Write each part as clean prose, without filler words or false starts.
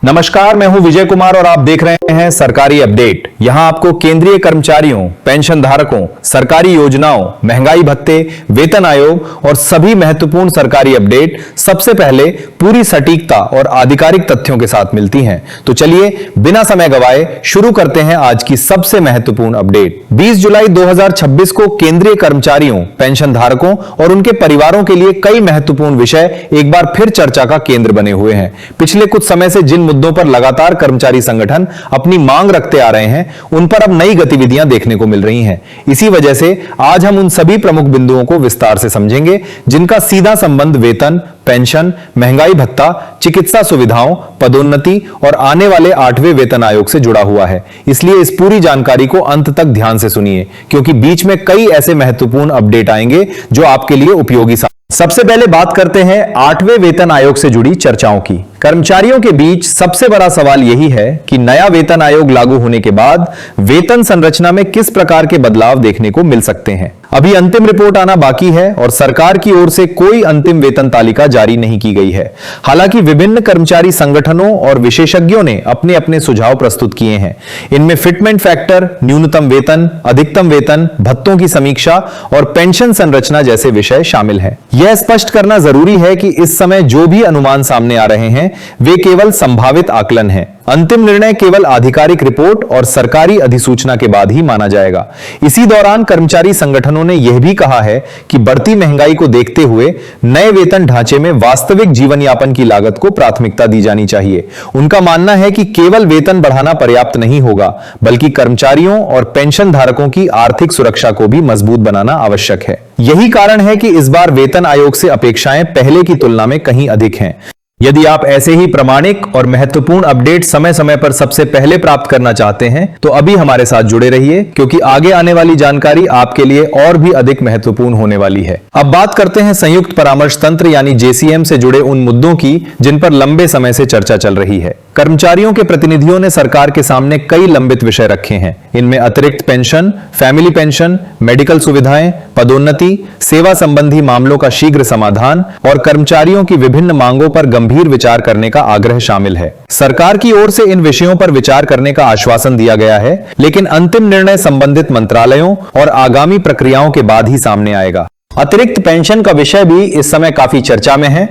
नमस्कार, मैं हूं विजय कुमार और आप देख रहे हैं सरकारी अपडेट। यहां आपको केंद्रीय कर्मचारियों, पेंशन धारकों, सरकारी योजनाओं, महंगाई भत्ते, वेतन आयोग और सभी महत्वपूर्ण सरकारी अपडेट सबसे पहले पूरी सटीकता और आधिकारिक तथ्यों के साथ मिलती हैं। तो चलिए बिना समय गवाए शुरू करते हैं आज की सबसे महत्वपूर्ण अपडेट। 20 जुलाई 2026 को केंद्रीय कर्मचारियों, पेंशन धारकों और उनके परिवारों के लिए कई महत्वपूर्ण विषय एक बार फिर चर्चा का केंद्र बने हुए हैं। पिछले कुछ समय से जिन मुद्दों पर लगातार कर्मचारी संगठन अपनी मांग रखते आ रहे हैं, उन पर अब नई गतिविधियां देखने को मिल रही हैं। इसी वजह से आज हम उन सभी प्रमुख बिंदुओं को विस्तार से समझेंगे जिनका सीधा संबंध वेतन, पेंशन, महंगाई भत्ता, चिकित्सा सुविधाओं, पदोन्नति और आने वाले 8वें वेतन आयोग से जुड़ा हुआ है। इसलिए इस पूरी जानकारी को अंत तक ध्यान से सुनिए, क्योंकि बीच में कई ऐसे महत्वपूर्ण अपडेट आएंगे जो आपके लिए उपयोगी। सबसे पहले बात करते हैं 8वें वेतन आयोग से जुड़ी चर्चाओं की। कर्मचारियों के बीच सबसे बड़ा सवाल यही है कि नया वेतन आयोग लागू होने के बाद वेतन संरचना में किस प्रकार के बदलाव देखने को मिल सकते हैं। अभी अंतिम रिपोर्ट आना बाकी है और सरकार की ओर से कोई अंतिम वेतन तालिका जारी नहीं की गई है। हालांकि विभिन्न कर्मचारी संगठनों और विशेषज्ञों ने अपने अपने सुझाव प्रस्तुत किए हैं। इनमें फिटमेंट फैक्टर, न्यूनतम वेतन, अधिकतम वेतन, भत्तों की समीक्षा और पेंशन संरचना जैसे विषय शामिल हैं। यह स्पष्ट करना जरूरी है कि इस समय जो भी अनुमान सामने आ रहे हैं वे केवल संभावित आकलन हैं। अंतिम निर्णय केवल आधिकारिक रिपोर्ट और सरकारी अधिसूचना के बाद ही माना जाएगा। इसी दौरान कर्मचारी संगठनों ने यह भी कहा है कि बढ़ती महंगाई को देखते हुए नए वेतन ढांचे में वास्तविक जीवन यापन की लागत को प्राथमिकता दी जानी चाहिए। उनका मानना है कि केवल वेतन बढ़ाना पर्याप्त नहीं होगा, बल्कि कर्मचारियों और पेंशन धारकों की आर्थिक सुरक्षा को भी मजबूत बनाना आवश्यक है। यही कारण है कि इस बार वेतन आयोग से अपेक्षाएं पहले की तुलना में कहीं अधिक हैं। यदि आप ऐसे ही प्रामाणिक और महत्वपूर्ण अपडेट समय समय पर सबसे पहले प्राप्त करना चाहते हैं तो अभी हमारे साथ जुड़े रहिए, क्योंकि आगे आने वाली जानकारी आपके लिए और भी अधिक महत्वपूर्ण होने वाली है। अब बात करते हैं संयुक्त परामर्श तंत्र यानी JCM से जुड़े उन मुद्दों की जिन पर लंबे समय से चर्चा चल रही है। कर्मचारियों के प्रतिनिधियों ने सरकार के सामने कई लंबित विषय रखे हैं। इनमें अतिरिक्त पेंशन, फैमिली पेंशन, मेडिकल सुविधाएं, पदोन्नति, सेवा संबंधी मामलों का शीघ्र समाधान और कर्मचारियों की विभिन्न मांगों पर गंभीर विचार करने का आग्रह शामिल है। सरकार की ओर से इन विषयों पर विचार करने का आश्वासन दिया गया है, लेकिन अंतिम निर्णय संबंधित मंत्रालयों और आगामी प्रक्रियाओं के बाद ही सामने आएगा। अतिरिक्त पेंशन का विषय भी इस समय काफी चर्चा में है।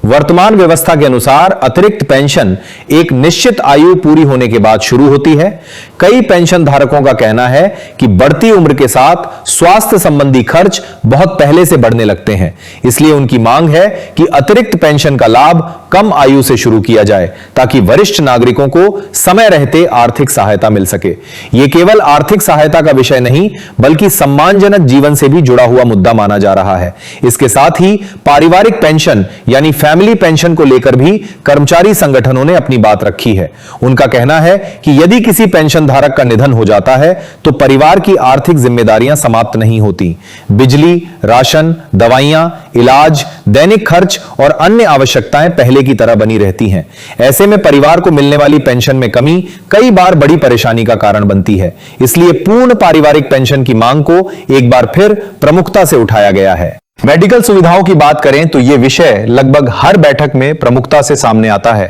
वर्तमान व्यवस्था के अनुसार अतिरिक्त पेंशन एक निश्चित आयु पूरी होने के बाद शुरू होती है। कई पेंशन धारकों का कहना है कि बढ़ती उम्र के साथ स्वास्थ्य संबंधी खर्च बहुत पहले से बढ़ने लगते हैं। इसलिए उनकी मांग है कि अतिरिक्त पेंशन का लाभ कम आयु से शुरू किया जाए, ताकि वरिष्ठ नागरिकों को समय रहते आर्थिक सहायता मिल सके। यह केवल आर्थिक सहायता का विषय नहीं, बल्कि सम्मानजनक जीवन से भी जुड़ा हुआ मुद्दा माना जा रहा है। इसके साथ ही पारिवारिक पेंशन यानी फैमिली पेंशन को लेकर भी कर्मचारी संगठनों ने अपनी बात रखी है। उनका कहना है कि यदि किसी पेंशन धारक का निधन हो जाता है तो परिवार की आर्थिक जिम्मेदारियां समाप्त नहीं होती। बिजली, राशन, दवाइयां, इलाज, दैनिक खर्च और अन्य आवश्यकताएं पहले की तरह बनी रहती हैं। ऐसे में परिवार को मिलने वाली पेंशन में कमी कई बार बड़ी परेशानी का कारण बनती है। इसलिए पूर्ण पारिवारिक पेंशन की मांग को एक बार फिर प्रमुखता से उठाया गया है। मेडिकल सुविधाओं की बात करें तो यह विषय लगभग हर बैठक में प्रमुखता से सामने आता है।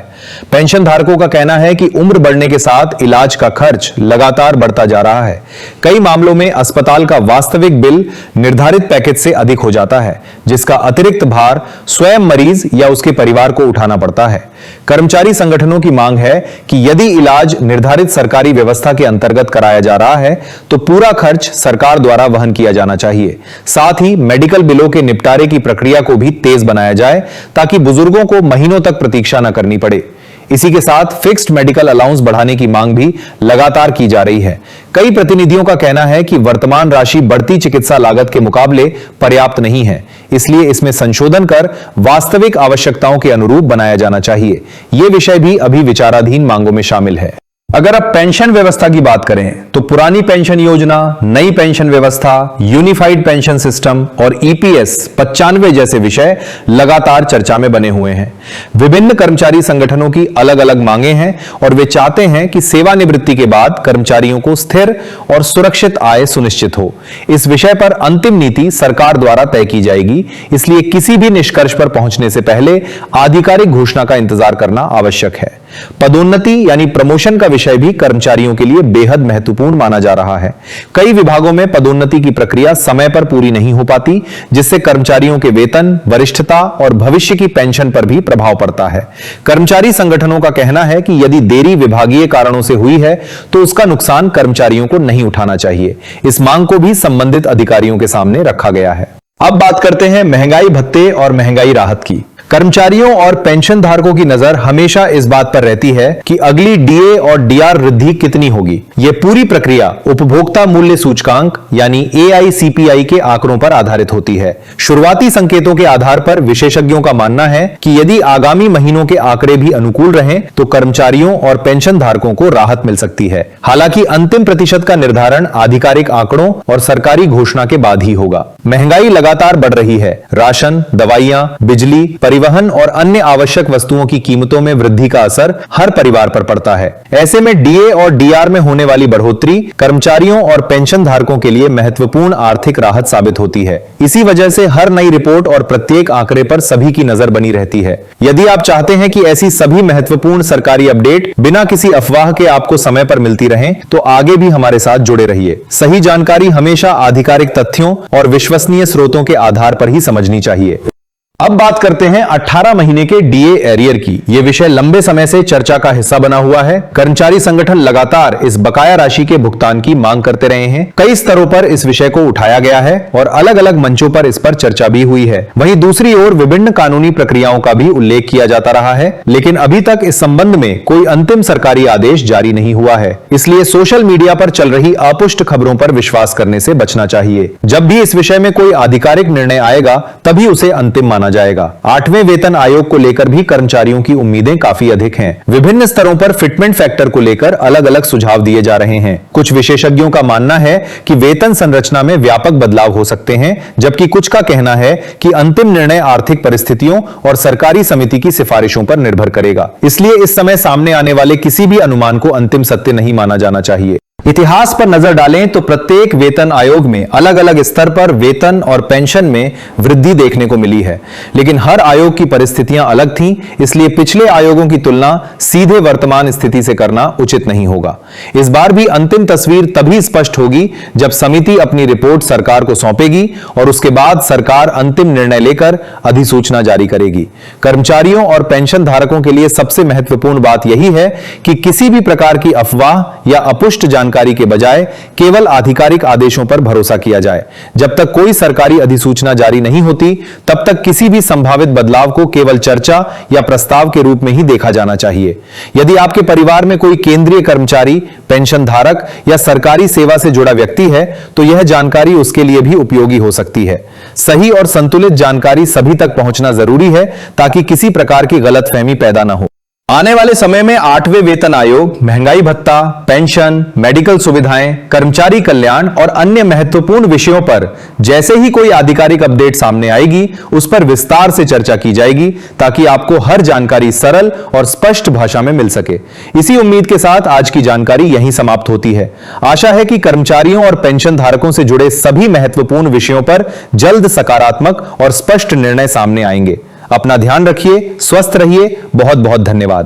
पेंशन धारकों का कहना है कि उम्र बढ़ने के साथ इलाज का खर्च लगातार बढ़ता जा रहा है। कई मामलों में अस्पताल का वास्तविक बिल निर्धारित पैकेज से अधिक हो जाता है, जिसका अतिरिक्त भार स्वयं मरीज या उसके परिवार को उठाना पड़ता है। कर्मचारी संगठनों की मांग है कि यदि इलाज निर्धारित सरकारी व्यवस्था के अंतर्गत कराया जा रहा है तो पूरा खर्च सरकार द्वारा वहन किया जाना चाहिए। साथ ही मेडिकल बिलों के निपटारे की प्रक्रिया को भी तेज बनाया जाए, ताकि बुजुर्गों को महीनों तक प्रतीक्षा न करनी पड़े। इसी के साथ फिक्स्ड मेडिकल अलाउंस बढ़ाने की मांग भी लगातार की जा रही है। कई प्रतिनिधियों का कहना है कि वर्तमान राशि बढ़ती चिकित्सा लागत के मुकाबले पर्याप्त नहीं है, इसलिए इसमें संशोधन कर वास्तविक आवश्यकताओं के अनुरूप बनाया जाना चाहिए। यह विषय भी अभी विचाराधीन मांगों में शामिल है। अगर अब पेंशन व्यवस्था की बात करें तो पुरानी पेंशन योजना, नई पेंशन व्यवस्था, यूनिफाइड पेंशन सिस्टम और EPS 95 जैसे विषय लगातार चर्चा में बने हुए हैं। विभिन्न कर्मचारी संगठनों की अलग अलग मांगे हैं और वे चाहते हैं कि सेवानिवृत्ति के बाद कर्मचारियों को स्थिर और सुरक्षित आय सुनिश्चित हो। इस विषय पर अंतिम नीति सरकार द्वारा तय की जाएगी, इसलिए किसी भी निष्कर्ष पर पहुंचने से पहले आधिकारिक घोषणा का इंतजार करना आवश्यक है। पदोन्नति यानी प्रमोशन का विषय भी कर्मचारियों के लिए बेहद महत्वपूर्ण माना जा रहा है। कई विभागों में पदोन्नति की प्रक्रिया समय पर पूरी नहीं हो पाती, जिससे कर्मचारियों के वेतन, वरिष्ठता और भविष्य की पेंशन पर भी प्रभाव पड़ता है। कर्मचारी संगठनों का कहना है कि यदि देरी विभागीय कारणों से हुई है तो उसका नुकसान कर्मचारियों को नहीं उठाना चाहिए। इस मांग को भी संबंधित अधिकारियों के सामने रखा गया है। अब बात करते हैं महंगाई भत्ते और महंगाई राहत की। कर्मचारियों और पेंशन धारकों की नजर हमेशा इस बात पर रहती है कि अगली डीए और डीआर वृद्धि कितनी होगी। यह पूरी प्रक्रिया उपभोक्ता मूल्य सूचकांक यानी AICPI के आंकड़ों पर आधारित होती है। शुरुआती संकेतों के आधार पर विशेषज्ञों का मानना है कि यदि आगामी महीनों के आंकड़े भी अनुकूल रहें तो कर्मचारियों और पेंशन धारकों को राहत मिल सकती है। हालांकि अंतिम प्रतिशत का निर्धारण आधिकारिक आंकड़ों और सरकारी घोषणा के बाद ही होगा। महंगाई लगातार बढ़ रही है। राशन, दवाइयां, बिजली, परिवहन और अन्य आवश्यक वस्तुओं की कीमतों में वृद्धि का असर हर परिवार पर पड़ता है। ऐसे में डीए और डीआर में होने वाली बढ़ोतरी कर्मचारियों और पेंशन धारकों के लिए महत्वपूर्ण आर्थिक राहत साबित होती है। इसी वजह से हर नई रिपोर्ट और प्रत्येक आंकड़े पर सभी की नजर बनी रहती है। यदि आप चाहते हैं कि ऐसी सभी महत्वपूर्ण सरकारी अपडेट बिना किसी अफवाह के आपको समय पर मिलती रहें, तो आगे भी हमारे साथ जुड़े रहिए। सही जानकारी हमेशा आधिकारिक तथ्यों और विश्वसनीय स्रोतों के आधार पर ही समझनी चाहिए। अब बात करते हैं 18 महीने के डीए एरियर की। यह विषय लंबे समय से चर्चा का हिस्सा बना हुआ है। कर्मचारी संगठन लगातार इस बकाया राशि के भुगतान की मांग करते रहे हैं। कई स्तरों पर इस विषय को उठाया गया है और अलग अलग मंचों पर इस पर चर्चा भी हुई है। वहीं दूसरी ओर विभिन्न कानूनी प्रक्रियाओं का भी उल्लेख किया जाता रहा है, लेकिन अभी तक इस संबंध में कोई अंतिम सरकारी आदेश जारी नहीं हुआ है। इसलिए सोशल मीडिया पर चल रही अपुष्ट खबरों पर विश्वास करने से बचना चाहिए। जब भी इस विषय में कोई आधिकारिक निर्णय आएगा तभी उसे अंतिम माना जाएगा। 8वें वेतन आयोग को लेकर भी कर्मचारियों की उम्मीदें काफी अधिक हैं। विभिन्न स्तरों पर फिटमेंट फैक्टर को लेकर अलग अलग सुझाव दिए जा रहे हैं। कुछ विशेषज्ञों का मानना है कि वेतन संरचना में व्यापक बदलाव हो सकते हैं, जबकि कुछ का कहना है कि अंतिम निर्णय आर्थिक परिस्थितियों और सरकारी समिति की सिफारिशों पर निर्भर करेगा। इसलिए इस समय सामने आने वाले किसी भी अनुमान को अंतिम सत्य नहीं माना जाना चाहिए। इतिहास पर नजर डालें तो प्रत्येक वेतन आयोग में अलग अलग स्तर पर वेतन और पेंशन में वृद्धि देखने को मिली है, लेकिन हर आयोग की परिस्थितियां अलग थीं, इसलिए पिछले आयोगों की तुलना सीधे वर्तमान स्थिति से करना उचित नहीं होगा। इस बार भी अंतिम तस्वीर तभी स्पष्ट होगी जब समिति अपनी रिपोर्ट सरकार को सौंपेगी और उसके बाद सरकार अंतिम निर्णय लेकर अधिसूचना जारी करेगी। कर्मचारियों और पेंशन धारकों के लिए सबसे महत्वपूर्ण बात यही है कि किसी भी प्रकार की अफवाह या अपुष्ट जानकारी के बजाय केवल आधिकारिक आदेशों पर भरोसा किया जाए। जब तक कोई सरकारी अधिसूचना जारी नहीं होती, तब तक किसी भी संभावित बदलाव को केवल चर्चा या प्रस्ताव के रूप में ही देखा जाना चाहिए। यदि आपके परिवार में कोई केंद्रीय कर्मचारी, पेंशन धारक या सरकारी सेवा से जुड़ा व्यक्ति है, तो यह जानकारी उसके लिए भी उपयोगी हो सकती है। सही और संतुलित जानकारी सभी तक पहुंचना जरूरी है ताकि किसी प्रकार की गलतफहमी पैदा न हो। आने वाले समय में 8वें वेतन आयोग महंगाई भत्ता, पेंशन, मेडिकल सुविधाएं, कर्मचारी कल्याण और अन्य महत्वपूर्ण विषयों पर जैसे ही कोई आधिकारिक अपडेट सामने आएगी, उस पर विस्तार से चर्चा की जाएगी ताकि आपको हर जानकारी सरल और स्पष्ट भाषा में मिल सके। इसी उम्मीद के साथ आज की जानकारी यहीं समाप्त होती है। आशा है कि कर्मचारियों और पेंशन धारकों से जुड़े सभी महत्वपूर्ण विषयों पर जल्द सकारात्मक और स्पष्ट निर्णय सामने आएंगे। अपना ध्यान रखिए, स्वस्थ रहिए। बहुत बहुत धन्यवाद।